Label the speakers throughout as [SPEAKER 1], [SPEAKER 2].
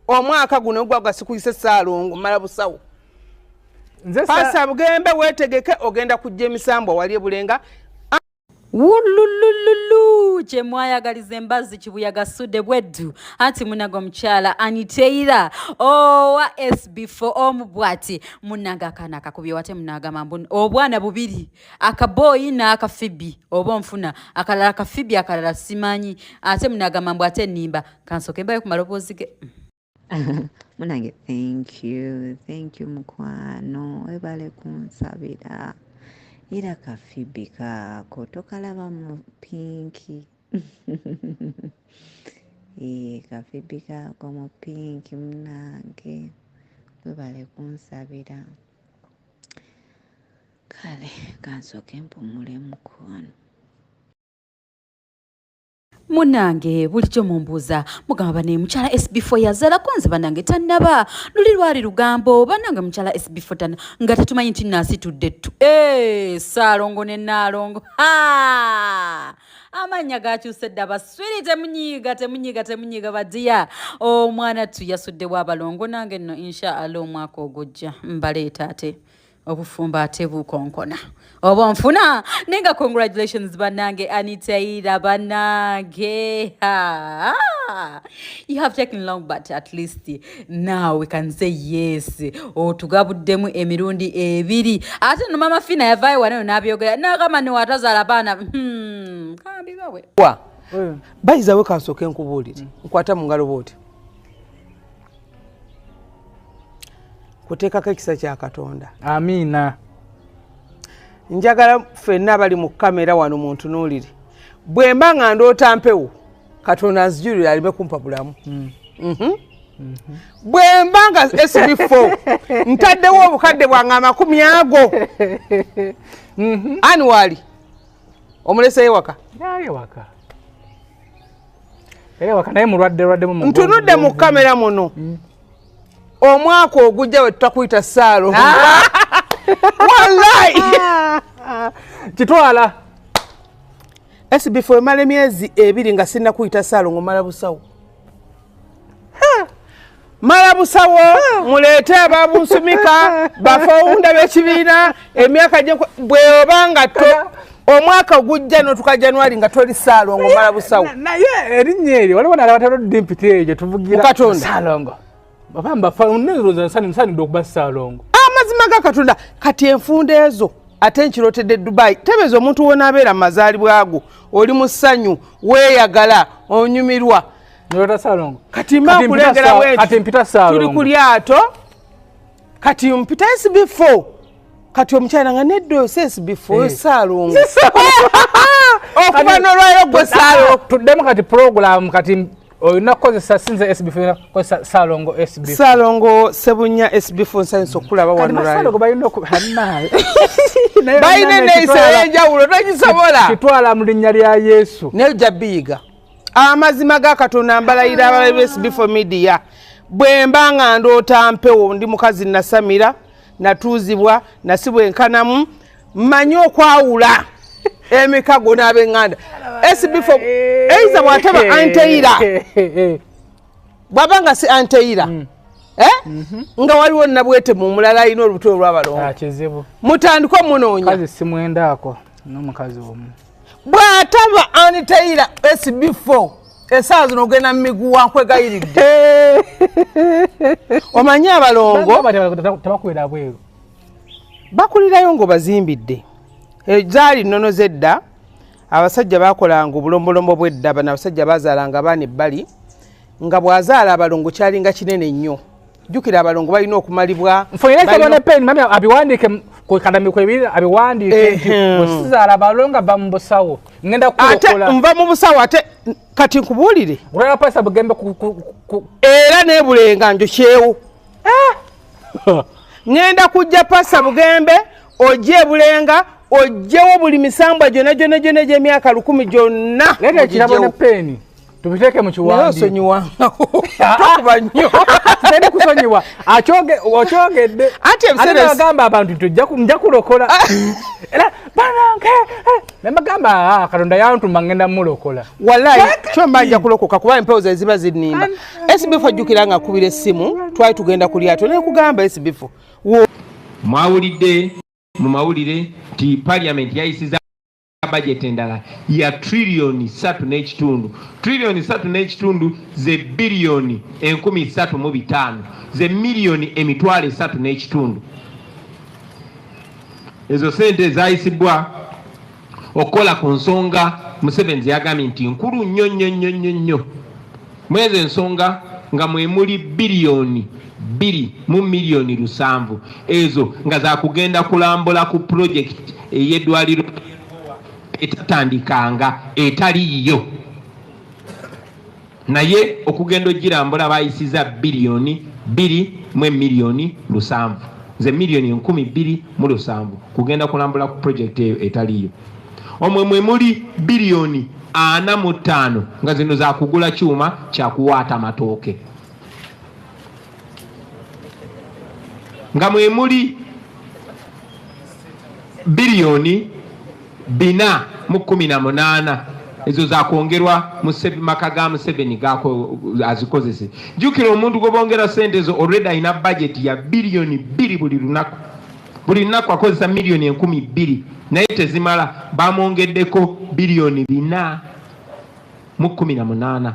[SPEAKER 1] omwaka guno gwa gasikuyise Saalongo mala busawo pasa bugembe wetegeke ogenda kujja emisambo wali Bulenga
[SPEAKER 2] Wululululu chemwayagaliza embazi kibuyaga sudde bweddu anti munago mchala aniteira owa SB4 omubwati munaga kana akakubye wate munaga mambo obwana bubiri akaboyi na akafibi obo mfuna akalala akafibi akalala simanyi ate munaga mambo ate nimba kansoke mbaye kumalopozike
[SPEAKER 3] munange thank you mukwano ebale kunsabira ira kafibi kako tokalaba mu pinki kafibi kako mu pinki munange webale kunsabira kale kansoke mpumule mukwano
[SPEAKER 2] munange bulijjo mumbuza mugamba ne mchala SB4 yazala konze banange tannaba luli lwali lugambo banange mchala SB4 tana nga tetumanyi nti nasi tuddetu Saalongo ne Naalongo amanya gakyuse daba swiri temunyiga badiya omwana tuyasudde wa Abalongo nange no inshallah omwaka ogojja mbaleeta ate obufumba ate bukonkona obo nfuna ninga congratulations banange anitaira banange you have taken long but at least now we can say yes tugabuddemu emirundi ebiri ate no mama Fina yavaye wano nabyogera nakama ne watazala bana kambi bawe
[SPEAKER 1] wa bayiza we kansoke nkubulire nkwata mu ngalo boti kuteekako ekisa kya Katonda.
[SPEAKER 4] Amina.
[SPEAKER 1] Njagala ffenna bali mu kamera wano mu ntunuulire. Bwe mba nga ndoota mpewo Katonda nzijulire alime kumpa bulamu. Bwe mba nga SB4 ntaddewo obukadde bwange 10 ani wali omulese ewaka.
[SPEAKER 4] Ewaka. Ewaka naye mulwadde mu
[SPEAKER 1] ntunudde mu kamera muno. Omwaka ogujja we tutakuyita Saalongo. Wallahi.
[SPEAKER 4] Kitwala.
[SPEAKER 1] SB4 emala emyezi 2 nga sinna kuyita Saalongo mala busawo. Mala busawo muleete ababunsumika bafawunda b'ekibiina emyaka gye bwebanga omwaka ogujja no tuka January nga toli Saalongo mala busawo.
[SPEAKER 4] Naye erinnya eryo waliwo n'alabatalo dimpite gye tuvugira Saalongo. Bamba faunero nsani dokuba Saalongo.
[SPEAKER 1] Amazima ga Katonda kati enfunda ezo ate nkirotedde Dubai tebezo omuntu wona abeera mazaali bwago oli mu ssanyu weeyagala onyumirwa
[SPEAKER 4] noleta Saalongo
[SPEAKER 1] kati mba kulengera wetu
[SPEAKER 4] kati mpita Saalongo
[SPEAKER 1] tuli ku lyato kati mpita SB4 kati omukyala nga neddo SB4 Saalongo okuba n'olwayo gwe Saalongo
[SPEAKER 4] tuddemu kati program kati oyina kozesa sinze SB4 kozesa Saalongo SB4
[SPEAKER 1] Saalongo sebunya SB4 nsanso kulaba wanulali
[SPEAKER 4] Saalongo bayino ku hannaye
[SPEAKER 1] bayine neise enjawulo togisobola
[SPEAKER 4] kitwala mu linnya lya Yesu
[SPEAKER 1] ne jabiga amazima ga Katonda mbalayira aba SB4 media bwe mbanga ndoota mpewo ndi mukazi nasamira natuuzibwa nasibwe enkanamu mmanyi okwawula emikago n'abenganda SB4 eiza bwataba anteira bwabanga si anteira nga waliwo nabwete mu mulala alina olubuto olw'Abalongo
[SPEAKER 4] kizibu
[SPEAKER 1] mutandikwa munoonya
[SPEAKER 4] kazi simwendaako n'omukazi omu
[SPEAKER 1] bwataba anteira SB4 esaawa zino ogenda mu miguwa nkwegayiridde omanyi Abalongo
[SPEAKER 4] tabakulira bweru
[SPEAKER 1] bakulirayo ngo bazimbidde zaali nnono zedda abasajja bakolanga obulombolombo bw'edda bano abasajja bazaalanga abaana ebbali nga bw'azaala Abalongo kyalinga kinene nnyo jjukira Abalongo balina okumalibwa
[SPEAKER 4] nfunireko peni mami abiwandiike ku kadamiko ebiri abiwandiike osizaala Abalongo bamubusawo ngenda kukola
[SPEAKER 1] nva mu busawo ate kati nkubuulire
[SPEAKER 4] olwala pasa bugembe
[SPEAKER 1] era neebulenga njokyewo ngenda kujja pasa bugembe ojje bulenga ojjewo buli misambwa gyonna gy'emyaka 10 gyonna
[SPEAKER 4] leta kirabo ne peni tubiteke mu kiwandi
[SPEAKER 1] osonyiwanga tokuba nnyo
[SPEAKER 4] sene kusonyiwa ochogedde
[SPEAKER 1] ate
[SPEAKER 4] ebisere bagamba abantu tujja kulokola era banange nebagamba Katonda yantuma ngenda mulokola
[SPEAKER 1] wallahi kyomba nja kulokoka kuba empewo ze ziba zinnimba SB4 jjukira nga akubira essimu twali tugenda ku lyato ne kugamba SB4
[SPEAKER 5] mwawulidde mu mawulire nti parliament yayisiza budget endala ya trillioni 3.5 trillioni 3.5 ze bilioni 135 ze milioni 3.5 ezo sente zayisibwa okola ku nsonga Museveni yagambye nti nkulu nnyo mwezi ensonga nga mwemuli bilioni 2 mu milioni 7 ezo nga za kugenda kulambula ku project ey'eddwaliro etatandikanga etaliyo naye okugenda ogirambula bayisiza bilioni 2 mu milioni 7 ze milioni 12.7 kugenda kulambula ku project eyo etaliyo omwe muli bilioni 45 nga zino za kugula kyuma kya kuwaata matooke nga mwe muli bilioni 4.18 ezo za kwongerwa maka ga Museveni gako azikozese jukira omuntu gobongera sente zo already ina budget ya bilioni 2 buli lunaku akozesa milioni 12 naye tezimala bamwongeddeko bilioni 4.18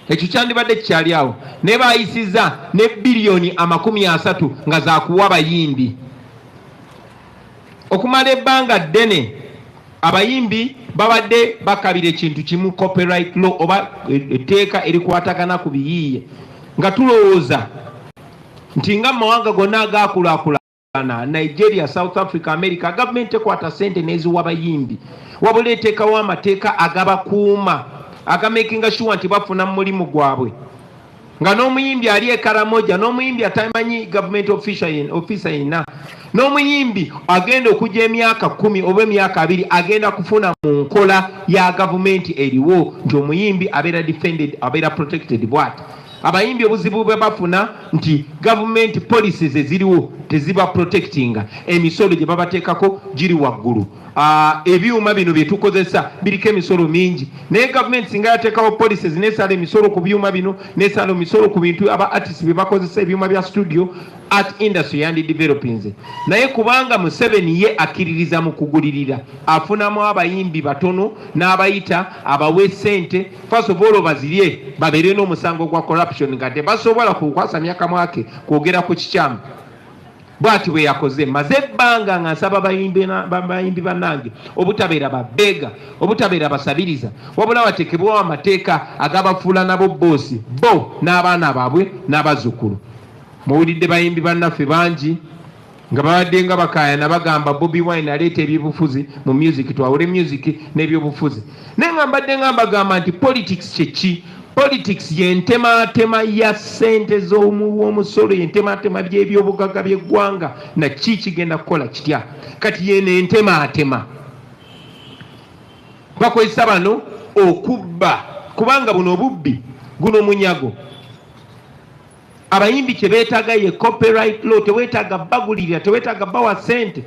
[SPEAKER 5] ekyo kyandibadde kikyali awo ne bayisiza ne bilioni 30 nga za kuwa bayimbi okumala ebbanga ddene abayimbi babadde bakabira ekintu kimu copyright law oba etteeka erikwatagana ku biyiiye nga tulowooza nti nga mawanga gonna agaakulaakulana Nigeria, South Africa, America gavumenti ekwata sente neziwa bayimbi wabula eteekawo amateeka agabakuuma agamakinga sure nti bafuna mulimu gwabwe nga n'omuyimbi ali ekaramoja n'omuyimbi atamanyi government officer yenna n'omuyimbi agenda okujja emyaka 10 oba emyaka 2 agenda kufuna mu nkola ya gavumenti eriwo nti omuyimbi abeera defended abeera protected bwati abayimbi obuzibu bwe bafuna nti government policies eziriwo teziba protectinga emisolo gye babateekako giri waggulu ebyuma bino bye tukozesa biriko emisolo mingi naye government singa yateekawo policies nesala emisolo ku byuma bino nesala emisolo ku bintu aba artists bye bakozesa ebyuma bya studio art industry yandi developing naye kubanga Museveni ye akiririza mu kugulirira afunamu abayimbi batono n'abayita abawe sente first of all bazirye babere n'omusango gwa corruption nga tebasobola kukwasa myaka mwake kwogera ku kikyamu bwati bwe yakoze maze ebbanga nga nsaba bayimbi bannange obutabeera babega obutabeera basabiriza wabula watekebwawo amateeka agabafuula nabo boosi bo n'abaana baabwe n'abazzukulu muwulidde bayimbi bannaffe bangi nga babadde nga bakaayana bagamba Bobi Wine aleeta ebyobufuzi mu music twawule music n'ebyobufuzi naye nga mbadde nga mbagamba nti politics kyeki politics yentematema ya sente z'omusolo yentematema by'ebyobugagga by'eggwanga na kigenda kukola kitya kati yene entematema bakozesa bano okubba kubanga buno obubbi guno munyago abayimbi kye beetaaga ye copyright law teweetaaga bagulirira teweetaaga bawa sente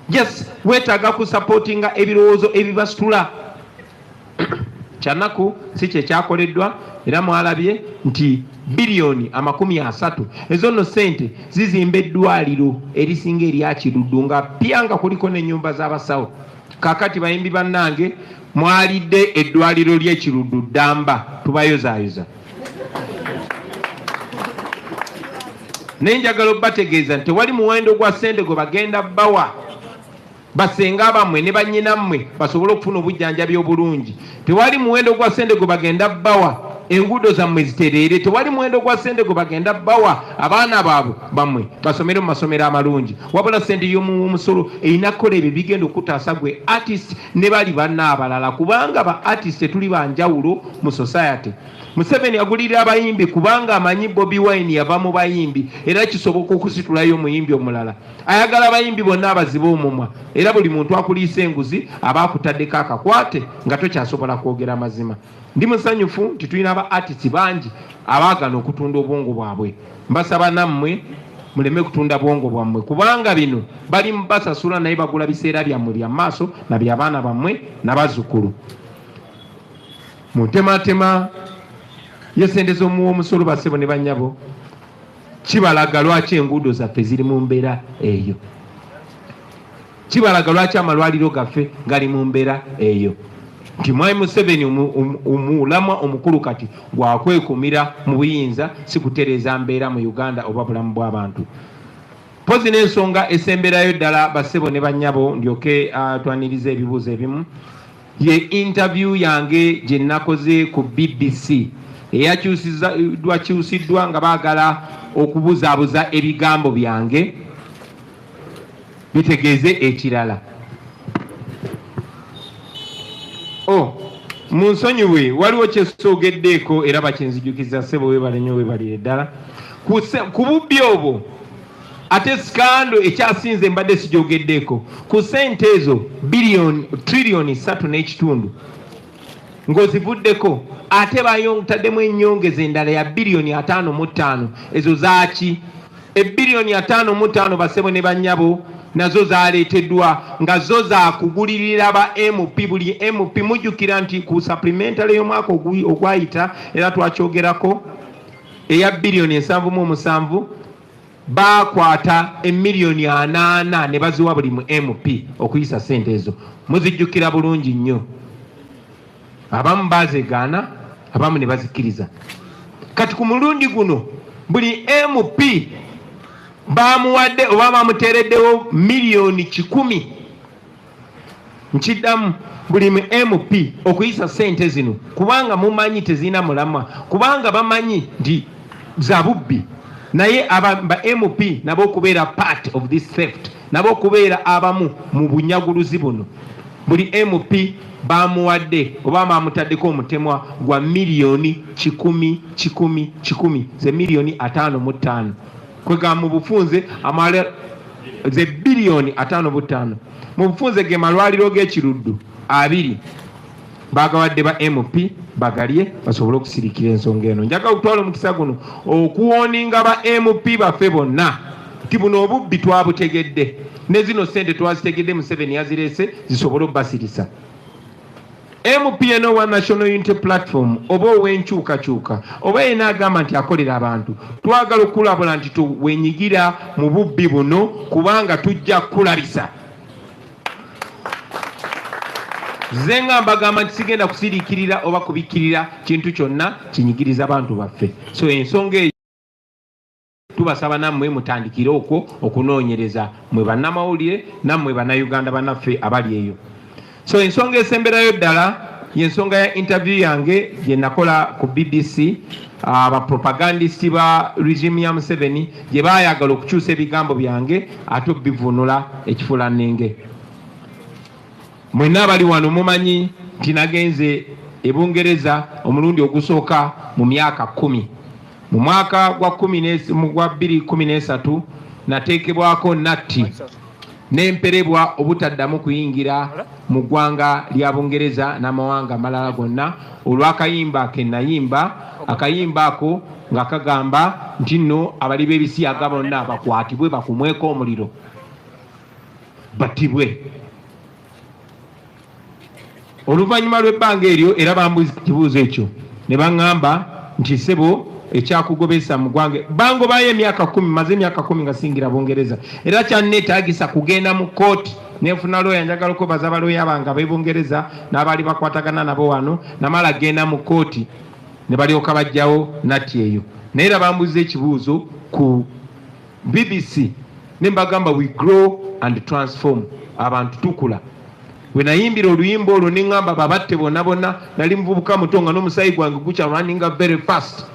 [SPEAKER 5] yes weetaaga kusupportinga ebirowoozo ebibasitula kyanaku si kye kyakoleddwa era mwalabye nti bilioni 30 ezo nno sente zizimba eddwaliro erisinga eryakiruddu nga pyanga kuliko n'ennyumba z'abasawo kakati bayimbi bannange mwalidde eddwaliro ly'ekiruddu ddamba tubayozaayoza naye njagala obbategeeza nti wali muwendo gwa sente gwe bagenda bawa basenga bammwe ne bannyinammwe basobole okufuna obujjanjabi obulungi tewali muwendo gwa sente gwe bagenda bawa enguudo zammwe zitereere tewali muwendo gwa sente gwe bagenda bawa abaana baabwe bammwe basomere mu masomero amalungi wabula sente y'omusolo erina kukola ebyo bigenda okutaasa gwe artist ne bali banna abalala kubanga ba artist tuli banjawulo mu society Museveni agulirira abayimbi kubanga amanyi Bobi Wine yava mu bayimbi era kisoboka okusitulayo omuyimbi omulala. Ayagala abayimbi bonna abazibe omumwa era buli muntu akuliisa enguzi aba akutaddeko akakwate nga tokyasobola kwogera amazima. Ndi musanyufu nti tulina aba artists bangi abaagana okutunda obwongo bwabwe. Mbasaba nammwe muleme kutunda bwongo bwammwe kubanga bino bali mbasasula naye bagula biseera byammwe bya maaso na by'abaana bammwe n'abazzukulu. Muntematema yesendeza omuwa omusolo basebo ne bannyabo kibalaga lwaki enguudo zaffe ziri mu mbeera eyo. Kibalaga lwaki amalwaliro gaffe gali mu mbeera eyo. Nti Mwami Museveni omulamwa omukulu kati gwakwekumira mu buyinza si kutereeza mbeera mu Uganda oba bulamu bw'abantu. Pozi n'ensonga esemberayo ddala basebo ne bannyabo ndyoke twaniriza ebibuuzo ebimu ye interview yange gye nakoze ku BBC eyakyusiddwa nga baagala okubuzaabuza ebigambo byange bitegeeze ekirala. Munsonyiwe waliwo kyesogeddeeko era bakyenzijukiza ssebo webale nnyo webalire ddala ku bubbi obwo ate sikando ekyasinze mbadde sigyogeddeeko ku ssente ezo trillioni 3.5 ng'ozivuddeko ate taddemu ennyongeza endala ya bilioni 5.5 ezo zaaki ebbilioni 5.5 basebo ne bannyabo nazo zaleeteddwa nga zo zaakugulirira ba MP. Buli MP mujjukira nti ku supplementary y'omwaka ogwayita era twakyogerako eya bilioni 7.7 bakwata emiliyoni 8 ne baziwa buli mu MP okuyisa ssente ezo. Muzijjukira bulungi nnyo. Abamu bazegaana abamu ne bazikkiriza. Kati ku mulundi guno buli MP bamuwadde oba bamuteereddewo miliyoni 10. Nkiddamu buli mu MP okuyisa ssente zino kubanga mumanyi tezina mulamwa kubanga bamanyi nti za bubbi naye ba MP nabo okubeera part of this theft nabo okubeera abamu mu bunyaguluzi buno. Buli MP bamuwadde oba bamutaddeko omutemwa gwa miliyoni 10 ze miliyoni 5.5 kwega mu bufunze amale ze bilioni 5.5 mu bufunze ge malwaliro g'ekiruddu 2 bagawadde ba MP bagalye basobole okusirikira ensonga eno. Njaga okutwala omukisa guno okuwoninga ba MP baffe bonna nti buno obubbi twabutegedde ne zino ssente twazitegedde Museveni yazireese zisobole obbasirisa. MP eno wa National Unity Platform oba ow'enkyukakyuka oba yena agamba nti akolera abantu twagala okulabula nti tuwenyigira mu bubbi buno kubanga tujja kulabisa. Ze nga mbagamba nti sigenda kusiriikirira oba kubikkirira kintu kyonna kinyigiriza abantu baffe. So ensonga eyo tubasaba nammwe mutandikire okwo okunoonyereza mwe bannamawulire nammwe bannayuganda bannaffe abali eyo. So ensonga esemberayo ddala y'ensonga ya interview yange gye nakola ku BBC abapropagandisti ba regime ya Museveni gye baayagala okukyusa ebigambo byange ate obivunula ekifuulannenge. Mwenna abali wano mumanyi nti nagenze e Bungereza omulundi ogusooka mu myaka 10. Mu mwaka gwa 2013 nateekebwako natti n'emperebwa obutaddamu kuyingira mu ggwanga lya Bungereza n'amawanga amalala gonna olw'akayimba ke nayimba. Akayimba ako nga kagamba nti nno abali b'ebisiyaga bonna bakwatibwe bakumweko omuliro battibwe. Oluvannyuma lw'ebbanga eryo era bambuza ekibuuzo ekyo ne baŋŋamba nti ssebo ekyakugobesa mu gwange bangobayo emyaka 10 maze emyaka 10 nga singira Bungereza era kyanneetaagisa kugenda mu kooti nenfuna looya njagala okwebaza abalooya bange ab'Ebungereza n'abaali bakwatagana nabo wano namala genda mu kooti ne balyoka bajjawo natti eyo naye era bambuza ekibuuzo ku BBC ne mbagamba we grow and transform abantu tukula. We nayimbira oluyimba olwo ne ŋŋamba babatte bonna bonna nali muvubuka muto nga n'omusayi gwange gukya running very fast.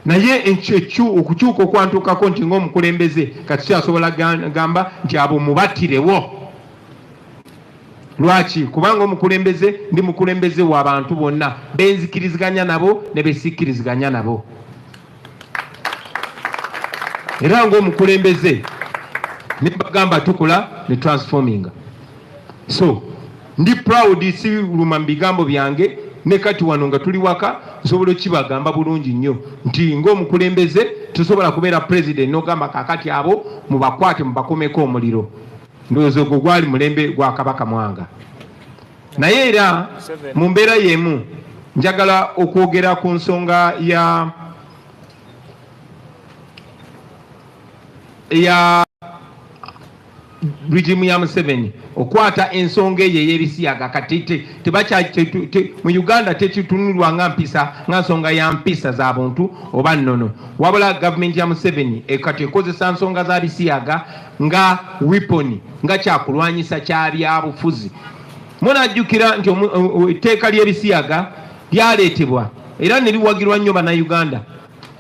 [SPEAKER 5] Naye okukyuka okwantukako nti ng'omukulembeze kati kyasobola gamba nti abo mubattirewo. Lwaki? Kubanga omukulembeze ndi mukulembeze w'abantu bonna benzikiriziganya nabo ne besikkiriziganya nabo. Era ng'omukulembeze ne bagamba tukula ne transforming. So ndi proud si luma mbigambo byange ne kati wano nga tuli waka nsobola okibagamba bulungi nnyo nti ng'omukulembeze tusobola kubeera president n'ogamba kaakati abo mubakwate mubakomeko omuliro. Ndowooza ogwo gwali mulembe gwa Kabaka Mwanga. Naye era mu mbeera y'emu njagala okwogera ku nsonga ya regimu ya Museveni okwata ensonga eyo ey'ebisiyaga kati mu Uganda tekitunulwa nga mpisa nga nsonga ya mpisa za buntu oba nnono, wabula gavumenti ya Museveni kati ekozesa nsonga za bisiyaga nga weapon, nga kyakulwanyisa kya byabufuzi. Munajjukira nti etteeka ly'ebisiyaga lyaleetebwa era ne liwagirwa nnyo bannayuganda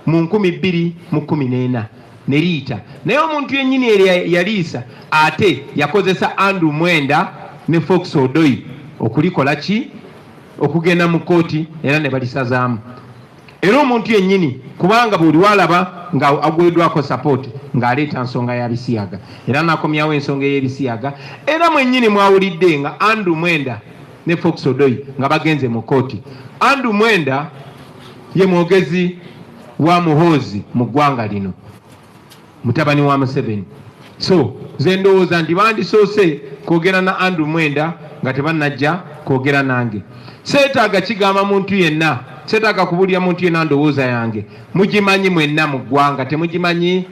[SPEAKER 5] mu 2014 ne liita, naye omuntu yennyini yaliisa ate yakozesa Andrew Mwenda ne Fox Odoi okulikola ki? Okugenda mu kooti era ne balisazaamu. Era omuntu yennyini kubanga buli walaba nga agweddwako support ng'aleeta nsonga ya bisiyaga era nakomyawo ensonga y'ebisiyaga, era mwennyini mwawulidde nga Andrew Mwenda ne Fox Odoi nga bagenze mu kooti. Andrew Mwenda ye mwogezi wa Muhoozi mu ggwanga lino, mutabani wa Museveni. So ze ndowooza nti bandisoose kwogera na Andrew Mwenda nga tebannajja kwogera nange. Seetaaga kigamba muntu yenna, seetaaga kubuulira muntu yenna ndowooza yange. Mugimanyi mwenna mu ggwanga, temugimanyi?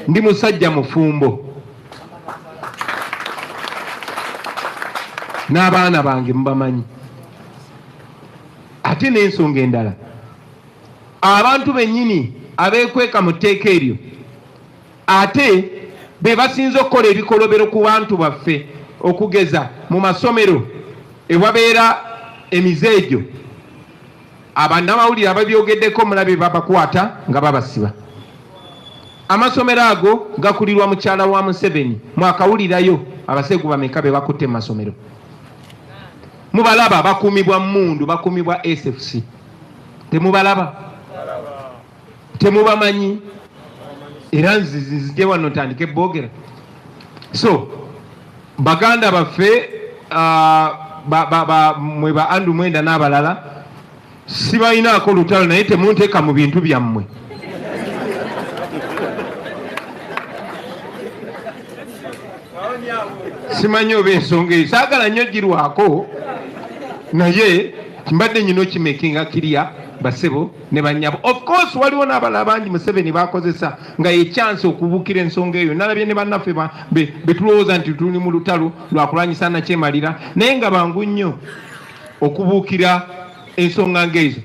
[SPEAKER 5] Ndi musajja mufumbo n'abaana bange mubamanyi. Ate n'ensonga endala, abantu bennyini abeekweka mu tteeka eryo ate be basinze okukola ebikolobero ku bantu baffe, okugeza mu masomero ewabeera emizeejo. Abannamawulire ababyogeddeko mulabe babakwata nga babasiba. Amasomero ago gakulirwa mukyala wa Museveni. Mwakawulirayo abasegu bameka be bakutte mu masomero? Mubalaba bakuumibwa Mmundu, bakuumibwa SFC. Temubalaba? Temubamanyi? Era nzije wano ntandike boogera. So baganda baffe mwe ba Andrew Mwenda n'abalala sibalinaako lutalo, naye temunteeka mu bintu byammwe. Simanyi oba ensonga eyo saagala nnyo girwako, naye mbadde nyina okimekinga kirya basebo ne bannyabo. Of course waliwo n'abalala bangi Museveni bakozesa nga ye chance okubuukira ensonga eyo. Nalabye ne bannaffe betulowooza nti tuli mu lutalo lwakulwanyisa nakyemalira, naye nga bangu nnyo okubuukira ensonga ng'ezo.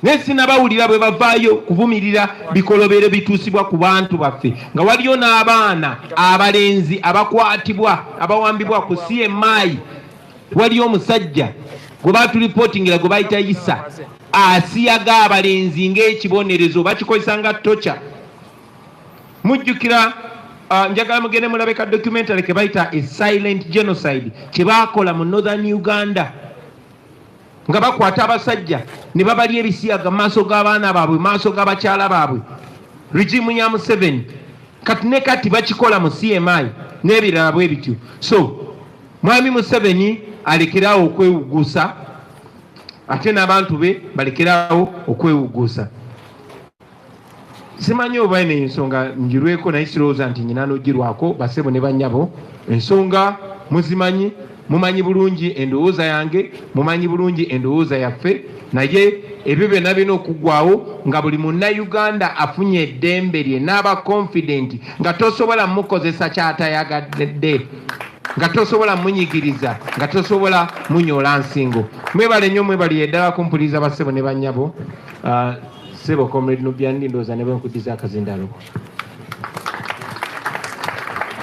[SPEAKER 5] Naye sinabawulira bwe bavaayo kuvumirira bikolobero bituusibwa ku bantu baffe, nga waliyo n'abaana abalenzi abakwatibwa abawambibwa ku CMI. Waliyo omusajja gwe batulipootingira gwe bayita Isa asiyaga abalenzi ng'ekibonerezo, bakikozesa nga tocha. Mujjukira njagala mugende mulabeka documentary ke bayita A Silent Genocide kye baakola mu Northern Uganda, nga bakwata abasajja ne babalya ebisiyaga mu maaso g'abaana baabwe, mu maaso g'abakyala baabwe. Regimu ya Museveni kati ne kati bakikola mu CMI n'ebirala bwe bityo. So Mwami Museveni alekerawo okwewuguusa, ate n'abantu be balekerawo okwewuguusa. Simanyi oba eno ensonga njirweko, naye sirowooza nti nyina n'ogirwako basebo ne bannyabo. Ensonga muzimanyi, mumanyi bulungi endowooza yange, mumanyi bulungi endowooza yaffe, naye ebyo byonna birina okuggwawo nga buli munnayuganda afunye eddembe lye n'aba confident nga tosobola mukozesa kyatayagadde, nga tosobola munyigiriza, nga tosobola munyoola nsingo. Mwebale nnyo, mwebali eddala kumpuliriza basebo ne bannyabo. Sebo Comrade Nubyandi ndowooza ne benkuddiza akazindalo.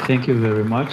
[SPEAKER 6] Thank you very much.